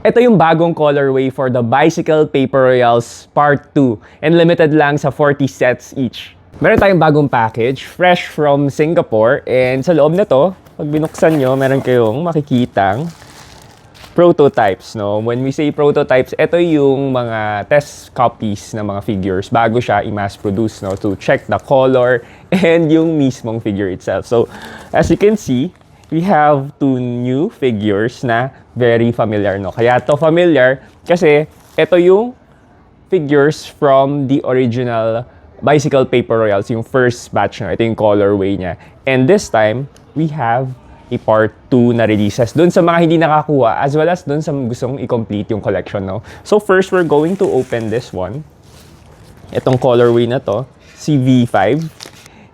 Ito yung bagong colorway for the Bicycle Paper Royals Part 2 and limited lang sa 40 sets each. Meron tayong bagong package, fresh from Singapore, and sa loob na to, pag binuksan nyo, meron kayong makikitang prototypes, no? When we say prototypes, ito yung mga test copies ng mga figures bago siya i-mass produce, no? To check the color and yung mismong figure itself. So, as you can see, we have two new figures na very familiar, no? Kaya to familiar kasi ito yung figures from the original Bicycle Paper Royals, yung first batch, no? Ito yung colorway niya. And this time, we have a part 2 na releases dun sa mga hindi nakakuha as well as dun sa gustong i-complete yung collection, no? So first, we're going to open this one. Itong colorway na to, si V5.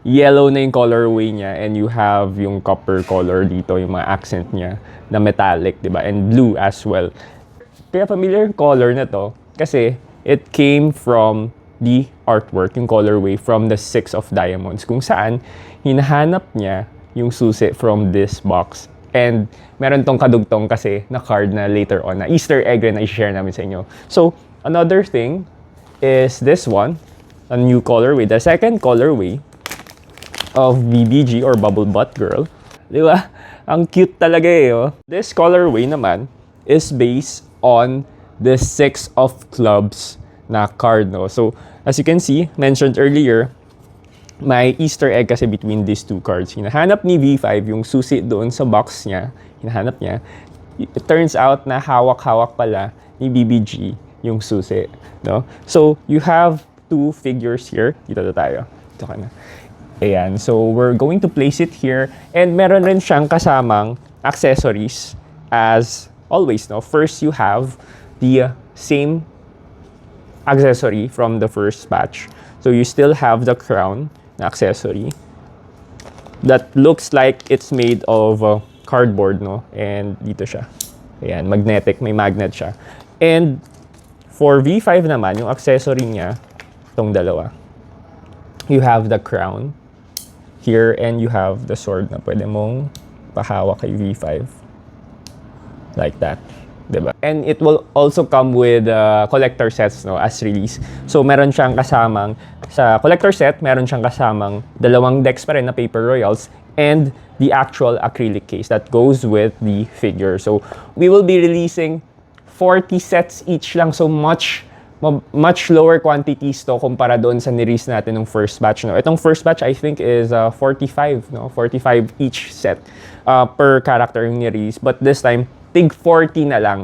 Yellow na yung colorway niya and you have yung copper color dito, yung mga accent niya na metallic, diba? And blue as well. Kaya familiar yung color na to kasi it came from the artwork, yung colorway from the Six of Diamonds, kung saan hinahanap niya yung susi from this box. And meron tong kadugtong kasi na card na later on, na Easter egg rin na i-share namin sa inyo. So, another thing is this one, a new colorway, the second colorway of BBG or Bubble Butt Girl. Di ba? Ang cute talaga eh. Oh. This colorway naman is based on the Six of Clubs na card, no? So, as you can see, mentioned earlier, may Easter egg kasi between these two cards. Hinahanap ni V5 yung susi doon sa box niya. Hinahanap niya. It turns out na hawak-hawak pala ni BBG yung susi, no? So, you have two figures here. Dito na tayo. Dito ka na. Ayan, so we're going to place it here and meron rin siyang kasamang accessories as always, no? First, you have the same accessory from the first batch. So you still have the crown na accessory that looks like it's made of cardboard, no? And dito siya. Ayan, magnetic, may magnet siya. And for V5 naman, yung accessory niya, itong dalawa. You have the crown here and you have the sword na pwede mong pahawak kay V5 like that, diba? And it will also come with collector sets, no, as release. So meron siyang kasamang sa collector set, meron siyang kasamang dalawang decks pa rin na Paper Royals and the actual acrylic case that goes with the figure. So we will be releasing 40 sets each lang, so much lower quantities to kumpara doon sa nirelease natin ng first batch, no? Itong first batch I think is 45, no? 45 each set per character yung nirelease. But this time, tig 40 na lang